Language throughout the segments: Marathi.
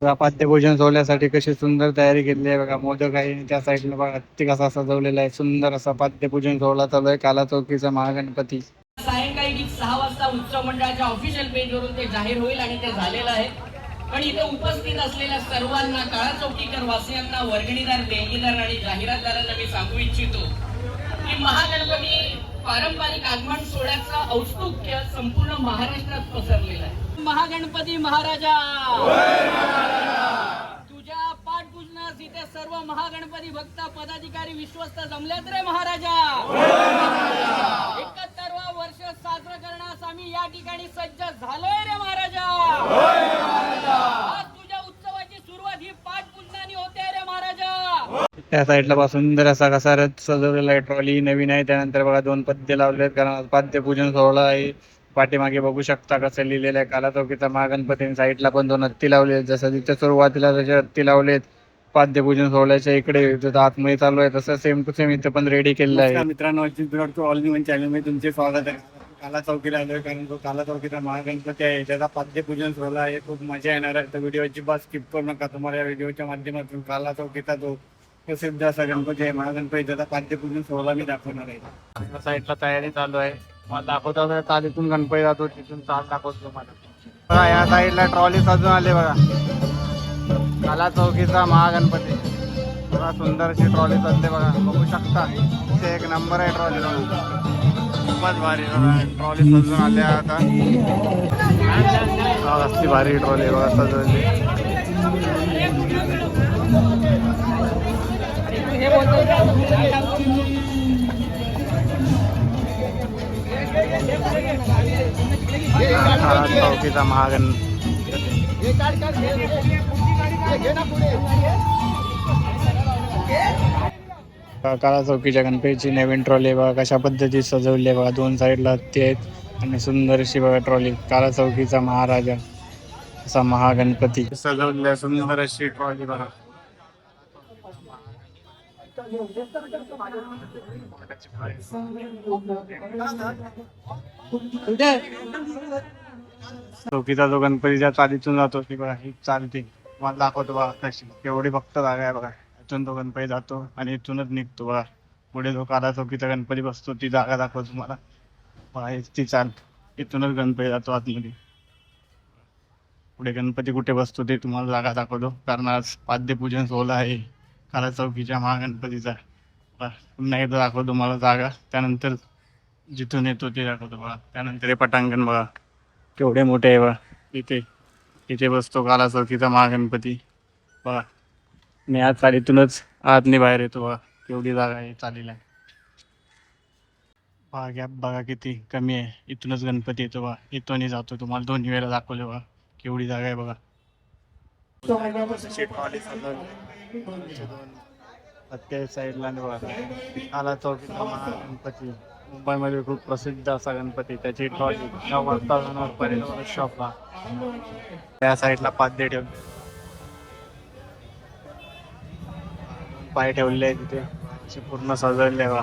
बघा पाद्यभोजन सोहळ्यासाठी कशी सुंदर तयारी केली आहे बघा. मोदक आहे आणि त्या साईडला बघा हत्ती कसा सजवलेला आहे. सुंदर असा पाद्यपूजन सोहळा चालू आहे. काला चौकीचा महागणपती. सायंकाळी ठीक 6 वाजता उत्सव मंडळाच्या ऑफिशियल पेजवरून ते जाहीर होईल आणि ते झालेलं आहे. पण इथे उपस्थित असलेल्या सर्वांना, काळा चौकीकर वासियांना, वर्गणीदार, देणगीदार आणि जाहिरातदारांना मी सांगू इच्छितो की महागणपती पारंपरिक आगमन सोहळ्याचं औत्सुक्य संपूर्ण महाराष्ट्रात पसरलेलं आहे. महागणपती महाराजा तुझ्या पाठपूजनास इथे सर्व महागणपती भक्त, पदाधिकारी, विश्वस्त जमलेत रे महाराजा. 71वा वर्ष साजरं करण्यास आम्ही या ठिकाणी सज्ज झालोय रे महाराजा. आज तुझ्या उत्सवाची सुरुवात ही पाठपूजनाने होते रे महाराजा. त्या साईडला बघा सुंदर असा कसा रथ सजवलेला आहे. ट्रॉली नवीन आहे. त्यानंतर बघा 2 पद्य लावलेत कारण आज पाद्यपूजन सोहळा आहे. पाठीमागे बघू शकता कसं लिहिलेलं आहे काला चौकीचा महागणपती. साईडला पण 2 हत्ती लावले, जसं तिथे सुरुवातीला जसे हत्ती लावलेत पाद्यपूजन सोहळ्याच्या इकडे जसं आतमध्ये चालू आहे तसं सेम टू सेम इथे पण रेडी केलेलं आहे. मित्रांनो, ऑल न्यू चॅनल मध्ये तुमचे स्वागत आहे. काला चौकीला आलोय कारण तो काला चौकीचा महागणपती आहे. त्याचा पाद्यपूजन सोहळा आहे. खूप मजा येणार आहे. तर व्हिडिओ अजिबात स्किप करू नका. तुम्हाला या व्हिडिओच्या माध्यमातून काला चौकीचा जो प्रसिद्ध असा गणपती आहे महागणपती त्याचा पाद्यपूजन सोहळा मी दाखवणार आहे. साईडला तयारी चालू आहे. मला दाखवता चालीतून गणपती जातो, तिथून चाल दाखवतो तुम्हाला. बघा या साईडला ट्रॉली सजून आले बघा. काला चौकीचा महागणपती बघा, सुंदर अशी ट्रॉली चालते बघा, बघू शकता. इथे एक नंबर आहे ट्रॉली बघा, खूपच भारी बघा. ट्रॉली सजून आल्या आता. असली भारी ट्रॉली बघा सजवली. चौकीचा महागणपती काला चौकीच्या गणपतीची नवीन ट्रॉली बघा कशा पद्धतीत सजवली आहे बघा. 2 साईडला हत्ती आहेत आणि सुंदर अशी बघा ट्रॉली. काला चौकीचा महाराजा असा महागणपती सजवलेला सुंदर अशी ट्रॉली बघा. चौकीचा जो गणपतीच्या चालीतून जातो ती बघा, ही चालते मला दाखवतो बघा कशी. केवढी फक्त जागा आहे बघा. इथून तो गणपती जातो आणि इथूनच निघतो बघा. पुढे जो काला चौकीचा गणपती बसतो ती जागा दाखवतो तुम्हाला बघा. ती चाल, इथूनच गणपती जातो आतमध्ये. पुढे गणपती कुठे बसतो ते तुम्हाला जागा दाखवतो कारण आज पाद्यपूजन सोहळा आहे काला चौकीच्या महागणपतीचा. पुन्हा एकदा दाखवतो तुम्हाला जागा. त्यानंतर जिथून येतो ते दाखवतो बघा. त्यानंतर हे पटांगण बघा केवढे मोठे आहे बघा. इथे बसतो काला चौकीचा महागणपती बघा. मी आज चालीतूनच आतने बाहेर येतो बघा. केवढी जागा आहे चालीला बघा. गॅप बघा किती कमी आहे. इथूनच गणपती येतो बघा. इथूनही जातो. तुम्हाला 2 वेळा दाखवले बघा केवढी जागा आहे बघा. साईडला बघा काला चौकीचा महागणपती. मुंबईमध्ये खूप प्रसिद्ध असा गणपती. त्याची ट्रॉली 9 वाजता जाणार पर्यंत शॉपला. त्या साईडला पाद्य पाय ठेवलेले आहे तिथे असे पूर्ण सजवले बघा.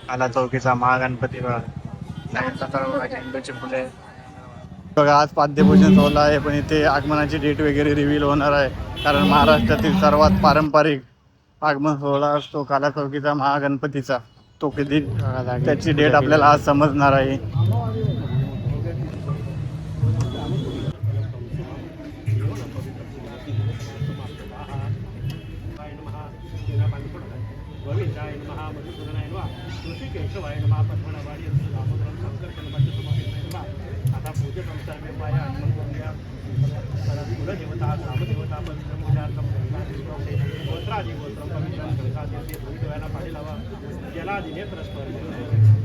काला चौकीचा महागणपती बघा. झेंडूची फुले बघा. आज पाद्यपूजन सोहळा आहे पण इथे आगमनाची डेट वगैरे रिव्हील होणार आहे कारण महाराष्ट्रातील सर्वात पारंपरिक आगमन सोहळा असतो काला चौकीचा महागणपतीचा. तो कधी त्याची डेट आपल्याला आज समजणार आहे.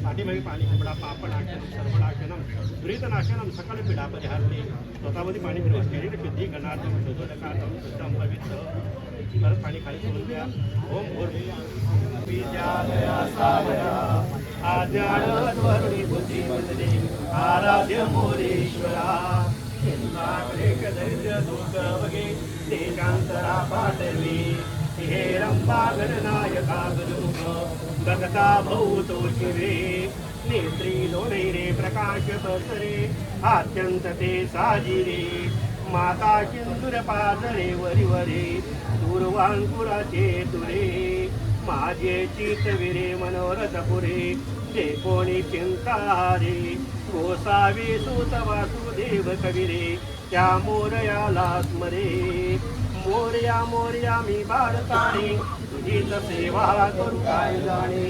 पाठीमागे पाणी कुबडा पापनाशनम सर्वनाशनम दुरितनाशनम सकल पीडा परिहारते स्वतःमध्ये पाणी फिरवा. शरीर शुद्धी गणार्थम शोधोदकार्थम शुद्धम पवित्र. परत पाणी खाली सोडून द्या. ओम आराध्य मोरेश्वरा दरिद्र दुःख बगे देशांतरा पाठवी हे रंबा गणनायका गरुक गगता भौतो शिवे नेत्री दोनैरे प्रकाश पसरे अत्यंत ते साजिरे माता सिंदूर पाजरे वरी वरे दूर्वांकुराचे तुरे माझे चितविरे मनोरथ पुरे जे कोणी चिंता रे गोसावी सुत वासुदेव कविरे त्या मोरयाला स्मरे मोरया मोरया मी भारताने तुझीच सेवा करू काय जाणे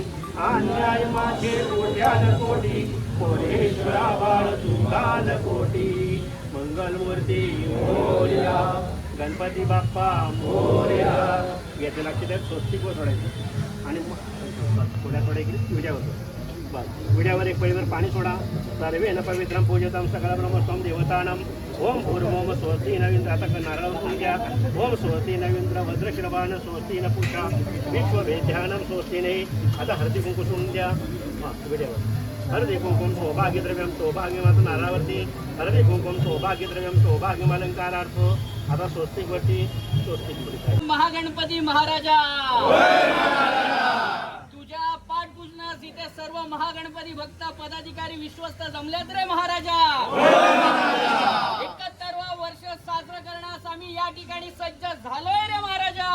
अन्याय माझे कोट्यान कोटी मोरेश्वरा बाळ तुकाल कोटी मंगलमूर्ती मोरया गणपती बाप्पा मोरया याचं लक्ष द्या स्वस्तिक व सोडायचं आणि थोड्या इकडे विड्या होतो बस विड्यावर एक पळीवर पाणी सोडा सर्वे न पवित्रम पूजतम सकल ब्रह्मस्वम देवतानम ओम भूर्भोम स्वस्ती नवींद्र आता नारळ संध्या ओम स्वस्ती नवींद्र भद्रश्रवान स्वस्ती न पूषा विश्ववेद्यानम स्वस्तीने आता हळदी कुंकू द्या विड्यावर हळदी कुंकुम सौभाग्यद्रव्यम सौभाग्यमाचं नारळावरती हळदी कुंकुम सौभाग्यद्रव्यम सौभाग्यमालंकारार्थ आता स्वस्तिकवरती स्वस्तिक महागणपती महाराजा तुझ्या पाठपूजनास इथे सर्व महागणपती भक्त पदाधिकारी विश्वस्त जमलेत रे महाराजा 71वा वर्ष साजरं करण्यास आम्ही या ठिकाणी सज्ज झालोय रे महाराजा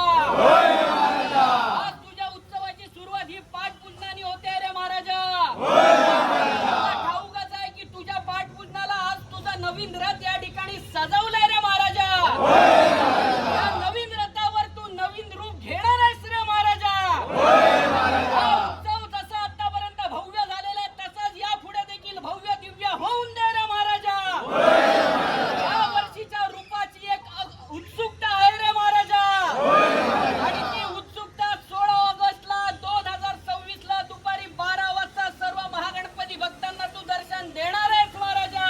आज तुझ्या उत्सवाची सुरुवात ही पाठपूजनाने होते रे महाराजा तुला ठाऊकच आहे की तुझ्या पाठपूजनाला आज तुझा नवीन रथ या ठिकाणी सजवलाय रे महाराजा या नवीन रथावर तू नवीन रूप घेणार आहेस रे महाराजा हा उत्सव जसा आतापर्यंत भव्य झालेला आहे तसाच या पुढे देखील भव्य दिव्य होऊन दे रे महाराजा या वर्षीच्या रूपाची एक उत्सुकता आहे रे महाराजा आणि ती उत्सुकता 16 ऑगस्टला 2026 ला दुपारी 12 वाजता सर्व महागणपती भक्तांना तू दर्शन देणार आहेस महाराजा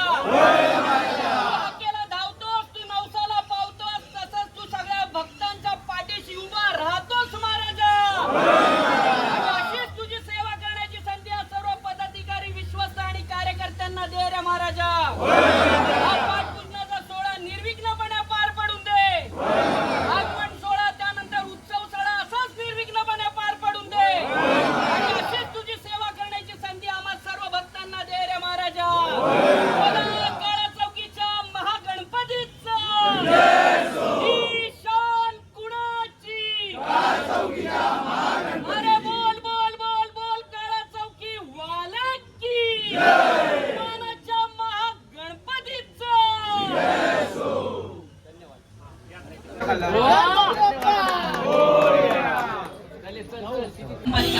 धावतोस तू नवसाला पावतोस तसंच तू सगळ्या भक्तांच्या पाठीशी उभा राहतोस महाराजा आणि अशीच तुझी सेवा करण्याची संधी सर्व पदाधिकारी विश्वस्त आणि कार्यकर्त्यांना दे रे महाराजा हा पाठपूजनाचा सोहळा निर्विघ्नपणे पार पडून दे आगमन सोहळा त्यानंतर उत्सव सोहळा असाच निर्विघ्नपणे पार पडून दे आणि अशीच तुझी सेवा करण्याची संधी आम्हा सर्व भक्तांना दे रे महाराजा बोला काळा चौकीच्या महागणपतीचा ईशान कुणाची अरे बोल बोल बोल बोल काळा चौकी वाला की मानाच्या महागणपतीचा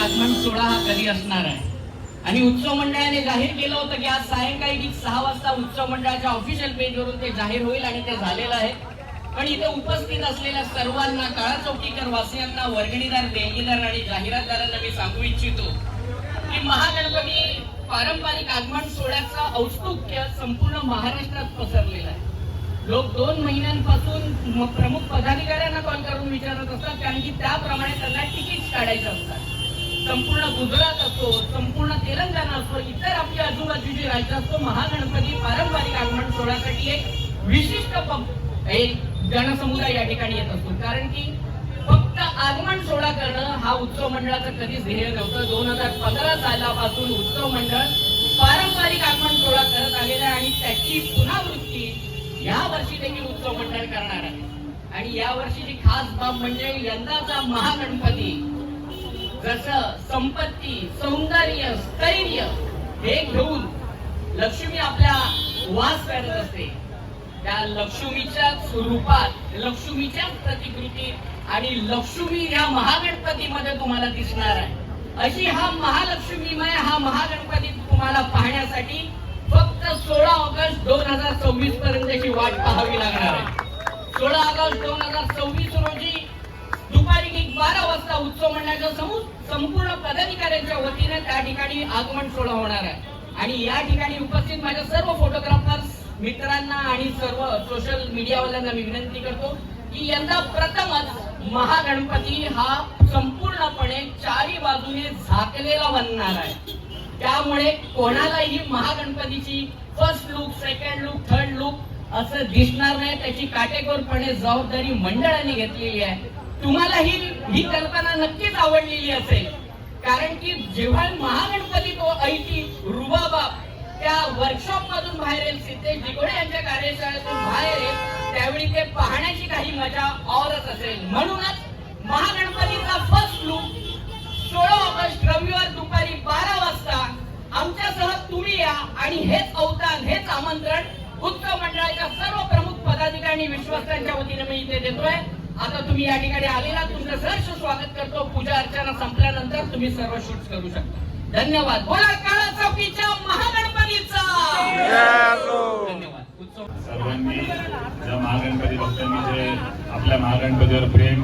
आगमन सोहळा हा कधी असणार आहे आणि उत्सव मंडळाने जाहीर केलं होतं की आज सायंकाळी ठीक 6 वाजता उत्सव मंडळाच्या ऑफिशियल पेजवरून ते जाहीर होईल आणि ते झालेलं आहे पण इथे उपस्थित असलेल्या सर्वांना काळा चौकीकर वासियांना वर्गणीदार देणगीदार आणि जाहिरातदारांना मी सांगू इच्छितो की महागणपती पारंपरिक आगमन सोहळ्याचं औत्सुक्य संपूर्ण महाराष्ट्रात पसरलेलं आहे लोक 2 महिन्यांपासून प्रमुख पदाधिकाऱ्यांना कॉल करून विचारत असतात कारण की त्याप्रमाणे त्यांना तिकीट काढायचे असतात संपूर्ण गुजरात असो संपूर्ण तेलंगणा असो इतर आपली आजूबाजूची राज्य असतो महागणपती पारंपरिक आगमन सोहळ्यासाठी एक विशिष्ट एक जनसमुदाय या ठिकाणी येत असतो कारण की फक्त आगमन सोहळा करणं हा उत्सव मंडळाचं कधीच ध्येय नव्हतं 2015 सालापासून उत्सव मंडळ पारंपरिक आगमन सोहळा करत आलेला आहे आणि त्याची पुनरावृत्ती या वर्षी देखील उत्सव मंडळ करणार आहे आणि या वर्षीची खास बाब म्हणजे यंदाचा महागणपती जसं संपत्ती सौंदर्य स्थैर्य हे घेऊन लक्ष्मी आपल्या वास करत असते त्या लक्ष्मीच्या स्वरूपात लक्ष्मीच्या प्रतिकृती आणि लक्ष्मी या महागणपतीमध्ये तुम्हाला दिसणार आहे अशी हा महालक्ष्मीमय हा महागणपती तुम्हाला पाहण्यासाठी फक्त 16 ऑगस्ट 2026 पर्यंतची वाट पाहावी लागणार आहे 16 ऑगस्ट 2026 रोजी दुपारी 12 वाजता उत्सव मंडळाच्या संपूर्ण पदाधिकाऱ्यांच्या वतीने त्या ठिकाणी आगमन सोहळा होणार आहे आणि या ठिकाणी उपस्थित माझ्या सर्व फोटोग्राफर्स मित्रांना आणि सर्व सोशल मीडियावाल्यांना मी विनंती करतो की यंदा प्रथमच महागणपती हा संपूर्णपणे चारी बाजूने झाकलेला बनणार आहे त्यामुळे कोणालाही महागणपतीची first look second look third look असं दिसणार नाही त्याची काटेकोरपणे जबाबदारी मंडळाने घेतलेली आहे तुम्हाला ही कल्पना नक्कीच आवडलेली असेल कारण की जेव्हा महागणपती तो ऐटी रुबाबाप त्या वर्कशॉप मधून बाहेर येईल सिद्धेश दिगोडे यांच्या कार्यशाळेतून बाहेर येईल त्यावेळी ते पाहण्याची काही मजा औरच असेल. म्हणूनच महागणपतीचा फर्स्ट लुक 16 ऑगस्ट रविवार दुपारी 12 वाजता आमच्यासह तुम्ही या आणि हेच अवतार हेच आमंत्रण उत्सव मंडळाच्या सर्व प्रमुख पदाधिकारी आणि विश्वासांच्या वतीने मी इथे देतोय. आता तुम्ही या ठिकाणी आलेला तुमचं सहर्ष स्वागत करतो. पूजा अर्चना संपल्यानंतर तुम्ही सर्व शूट करू शकता. धन्यवाद. बोला काळा चौकीच्या महागणपतीचा धन्यवाद. उत्सव सर्वांनी ज्या महागणपती भक्तांनी जे आपल्या महागणपतीवर प्रेम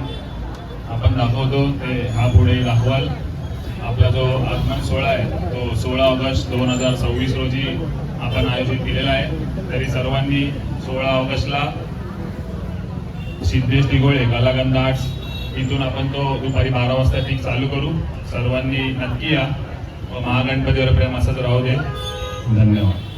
आपण दाखवतो ते हा पुढे दाखवाल. आपला जो आगमन सोहळा आहे तो 16 ऑगस्ट 2026 रोजी आपण आयोजित केलेला आहे. तरी सर्वांनी 16 ऑगस्टला सिद्धेश दिघोळे कलागंध आर्ट्स इथून आपण तो दुपारी 12 वाजता ठीक चालू करू. सर्वांनी नक्की या व महागणपतीवर प्रेम असंच राहू दे. धन्यवाद.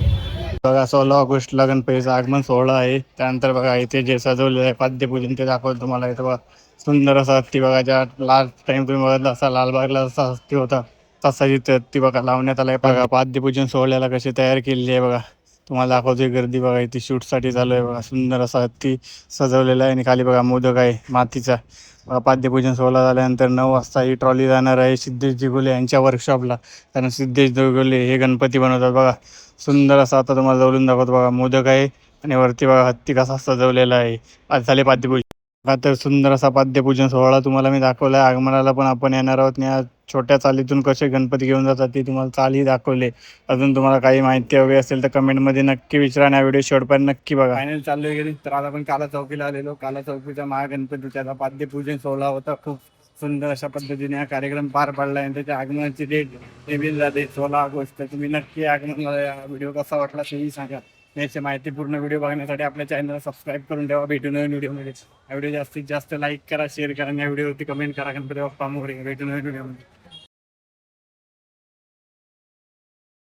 बघा 16 ऑगस्टला गणपतीचं आगमन सोहळा आहे. त्यानंतर बघा इथे जे सजवलेलं आहे पाद्यपूजन ते दाखवतो तुम्हाला. इथं बघा सुंदर असा हत्ती बघा, ज्या लास्ट टाइम तुम्ही बघितला असा लालबागला जसा हत्ती होता तसा इथे हत्ती बघा लावण्यात आलाय. बघा पाद्यपूजन सोहळ्याला कशी तयार केलेली आहे बघा. तुम्हाला दाखवतोय गर्दी बघा इथे शूटसाठी चालू आहे बघा. सुंदर असा हत्ती सजवलेला आहे आणि खाली बघा मोदक आहे मातीचा. पाद्यपूजन सोहळा झाल्यानंतर 9 वाजता ही ट्रॉली जाणार आहे सिद्धेश दिघोले यांच्या वर्कशॉपला. कारण सिद्धेश दिघोले हे गणपती बनवतात बघा. सुंदर असा आता तुम्हाला जवळून दाखवतो बघा. मोदक आहे आणि वरती बघा हत्ती कसा सजवलेला आहे. आज झाले पाद्यपूजन. आता सुंदर असा पाद्यपूजन सोहळा तुम्हाला मी दाखवला आहे. आगमनाला पण आपण येणार आहोत. या छोट्या चालीतून कसे गणपती घेऊन जातात ते तुम्हाला चालही दाखवले. अजून तुम्हाला काही माहिती हवी असेल तर कमेंटमध्ये नक्की विचारा आणि हा व्हिडिओ शेवटपर्यंत नक्की बघा. फायनल चालू आहे तर आज आपण काला चौकीला आलेलो. काला चौकीचा महागणपतीचा पाद्यपूजन सोहळा होता. खूप सुंदर अशा पद्धतीने हा कार्यक्रम पार पडला आहे. त्याच्या आगमनाची डेट रिव्हील झाली 16 ऑगस्ट. तर तुम्ही नक्की आगमनाला व्हिडिओ कसा वाटला तेही सांगा. याची माहितीपूर्ण व्हिडिओ बघण्यासाठी आपल्या चॅनलला सबस्क्राईब करून ठेवा. भेटू नवीन व्हिडिओमध्ये. हा व्हिडिओ जास्तीत जास्त लाईक करा, शेअर करा आणि या व्हिडिओवरती कमेंट करा. गणपती बाप्पा मोरया. भेटू नवीन व्हिडिओमध्ये.